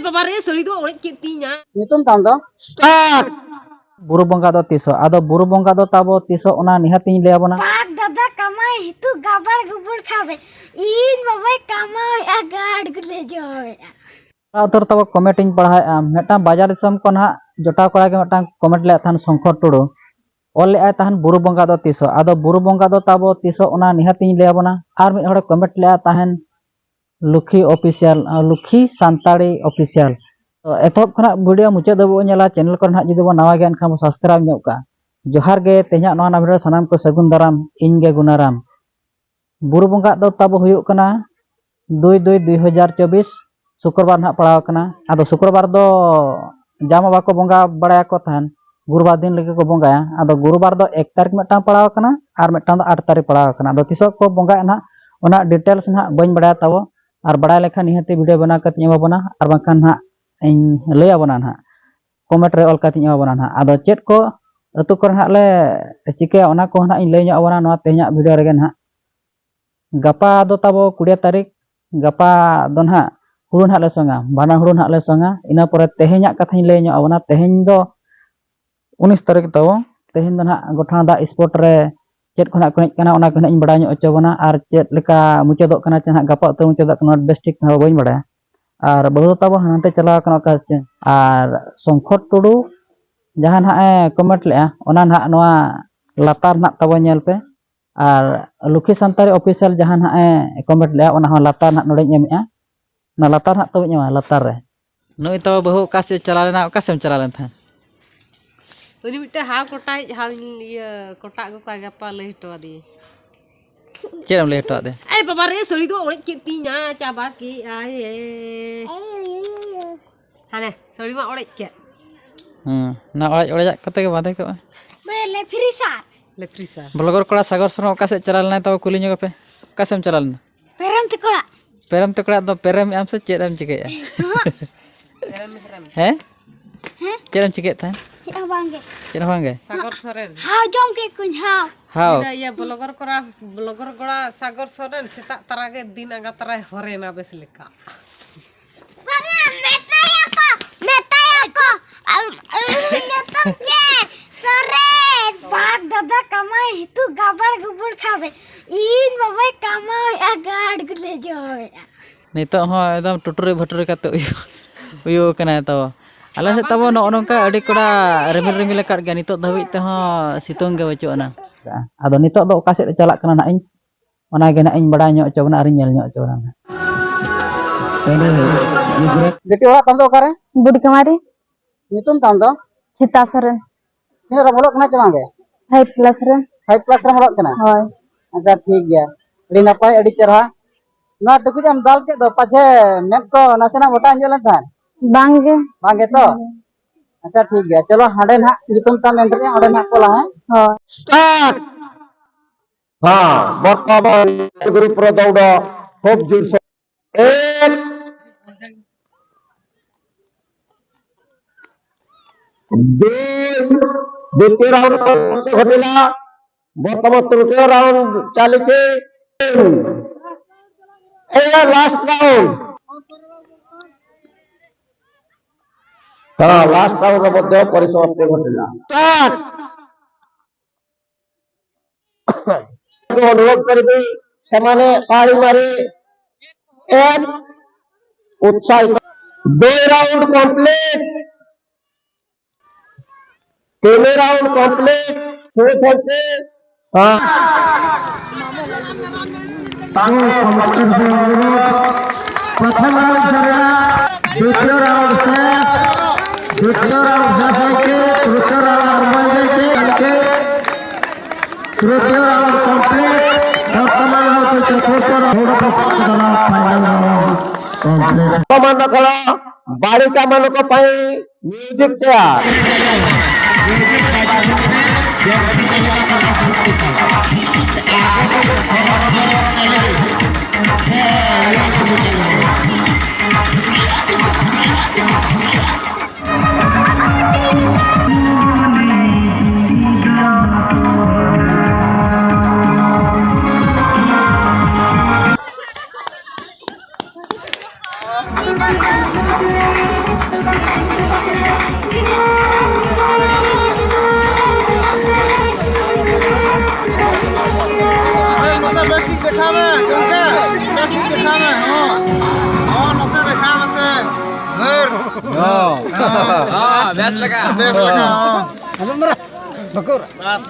बाबा रे सड़ी दो ओड़े केतिnya नितुम ताम दो स्टार्ट बुरु बंगा दो तीसो आदो बुरु बंगा दो ताबो तीसो ओना निहातिन ले आबोना पाक दादा कमाई हितु गाबार गुबुर खाबे इन बाबा कमाई आगाड़ गुले जोय उतर तब कमेंटिंग पढ़ा मेटा बाजार दिसम को ना जोटा करा के मेटा कमेंट ले थान शंकर टुडू ऑल ले ताहन बुरु बंगा दो तीसो आदो बुरु बंगा दो ताबो तीसो ओना निहातिन ले आबोना आर मिद हड़े कमेंट ले ताहन लुखी ऑफिशियल लुखी सांताड़ी ऑफिशियल तो एथब खना वीडियो मुचाद दबो नेला चैनल को ना जुदी बो नवा गे एनखान सब्सक्राइब ᱧᱚᱜ का जोहार गे तेहा नवा वीडियो सनाम को सगुन दाराम इन गे गुनाराम बुरु बंगा दो ताबो हुयुक कना 2/2/2024 शुक्रवार ना पड़ाव कना आदो शुक्रवार दो जामा बाको बंगा बड़ाया को थान गुरुवार दिन लगे को बंगाया आदो गुरुवार दो 1 तारीख मेटा पड़ाव कना आर मेटा दो 8 तारीख पड़ाव कना आदो तिसो को बंगा ना ओना डिटेल्स ना बइन बड़ाया ताबो और बड़ा लेखा निहते वीडियो बना कत एमाबोना और बाखान हा इन लय आबोना ना कमेंट रे ऑल कत एमाबोना ना आदो चेत को अतु कर हा ले चिके ओना को ना इन लय आबोना नवा तेहना वीडियो रेगे ना गपा दो ताबो 20 तारीख गपा दो ना हुरुन हा ले संगा बाना हुरुन हा ले संगा इना परे तेहना कथा इन लय आबोना तेहन दो 19 तारीख ताबो तेहन दो ना गोठा दा स्पोर्ट रे चेत खना कनेक्ट कना ओना को इन बड़ा ᱧᱚᱜ ᱚᱪᱚᱵᱚᱱᱟ ᱟᱨ ᱪᱮᱫ ᱞᱮᱠᱟ ᱢᱩᱪᱟᱹᱫᱚᱜ ᱠᱟᱱᱟ ᱪᱮ ᱦᱟᱸᱜ ᱜᱟᱯᱟ ᱩᱛᱟᱹᱨ ᱢᱩᱪᱟᱹᱫᱚᱜ ᱠᱟᱱᱟ ᱵᱮᱥᱴᱤᱠ ᱦᱚᱸ ᱵᱟᱹᱧ ᱵᱟᱲᱟᱭᱟ ᱟᱨ ᱵᱟᱹᱦᱩ ᱛᱟᱵᱚ ᱦᱟᱱᱛᱮ ᱪᱟᱞᱟᱣ ᱠᱟᱱᱟ ᱚᱠᱟ ᱪᱮ ᱟᱨ ᱥᱚᱝᱠᱷᱚᱨ ᱴᱩᱰᱩ ᱡᱟᱦᱟᱸ ᱦᱟᱸᱜ ᱠᱚᱢᱮᱱᱴ ᱞᱮᱜᱼᱟ ᱚᱱᱟ ᱦᱟᱸᱜ ᱱᱚᱣᱟ ᱞᱟᱛᱟᱨ ᱦᱟᱸᱜ ᱛᱟᱵᱚ ᱧᱮᱞ ᱯᱮ ᱟᱨ ᱞᱩᱠᱷᱤ ᱥᱟᱱᱛᱟᱲᱤ ᱚᱯᱷᱤᱥᱤᱭᱟᱞ ᱡᱟᱦᱟᱸ ᱦᱟᱸᱜ ᱠᱚᱢᱮᱱᱴ ᱞᱮᱜᱼᱟ ᱚᱱᱟ ᱦᱚᱸ ᱞᱟᱛᱟᱨ ᱦᱟᱸᱜ ᱱᱚᱰᱮᱧ ᱮᱢᱮᱜᱼᱟ ᱚᱱᱟ ᱞᱟᱛᱟर ᱦᱟᱸᱜ ᱛᱟᱵᱚᱧ ᱮᱢᱟ ᱞᱟᱛᱟर ᱨᱮ ᱱᱩᱭ ᱛᱟᱵᱚ ᱵᱟᱹᱦᱩ ᱚᱠᱟ ᱥᱮᱫ ᱪᱟᱞᱟᱣ ᱞᱮᱱᱟ ᱚᱠᱟ ᱥᱮᱫ ᱪᱟᱞᱟᱣ ᱞᱮᱱ ᱛᱟᱦᱮᱸ उनी मिटे हाव कोटाई हाव ये कोटा को का गप्पा ले हटवा दी चेद एम ले हटवा दे बाबा रे सड़ी दो ओड़े केतिnya चाबा की आए हाने सड़ी मा ओड़े के ना ओड़े ओड़े कते के बादे के बेले फ्रीसा ब्लॉगर कोड़ा सागर सर ओका से चला लेना तो कुली ᱧᱚᱜ पे ओका से चला लेना पेरम तकड़ा दो पेरम एम से चेद एम चिकेया हैं चेद एम चिकेत था चेद बांगे सागर सरेन हां जम के कुन हां ये ब्लॉगर गोड़ा सागर सरेन सेता तरा के दिन आगा तरा हरेना बेस लेका बांगा मेताया को नेतम जे सरेन पाक दादा कमाई हितु गाबार गुबुर खाबे इन बाबा कमाई आगाड़ गुले जोय नितो हो एकदम टुटुरे भटुरे काते उयो कना तो आले से तब नोनका अडी कोड़ा रिमिल रिमिल काट गया नितो धबी ते हो सितोंग गे बचोना आदो नितो दो ओका से चला कना ना इन ओना गे ना इन बड़ा ᱧᱚᱜ चोबना आरि ñel ᱧᱚᱜ चोबना बेटी ओरा तम दो करे बुडी कमारी नितुम ताम दो छिता सरन ने रबड़ो कना चमांगे 5 प्लस रे 5 प्लस रे मड़ो कना होय अच्छा ठीक गया अडी नपाय अडी चरहा ना टुकुज हम दाल के दो पाछे मेक को नासेना मोटा अंजलन था बांगे तो अच्छा ठीक है चलो हाडे ना नितुम ताम एंट्री हाडे ना कोला है हां स्टार्ट हां वर्तमान गुरु प्रदौड़ खूब जोर से एक दो द्वितीय राउंड घटिला वर्तमान तृतीय राउंड चलीचे ए लास्ट राउंड हाँ लास्ट राउंड मध्य परिसमाप्ति घटिला स्टार्ट अनुरोध करी समाने ताली मारी एक उत्साहित 2 राउंड कंप्लीट 3 राउंड कंप्लीट चौथे हाँ प्रथम राउंड सरिया द्वितीय राउंड से तृतीय राउंड आरंभ के तृतीय राउंड कंप्लीट वर्तमान होते चतुर्थ राउंड फाइनल राउंड कंप्लीट मन कला बालिका मन को पाई म्यूजिक चेयर Tidak देखा में गमके बेस्ट देखा में हो नोते देखा में से घर हां बेस्ट लगा बेस्ट लगा बस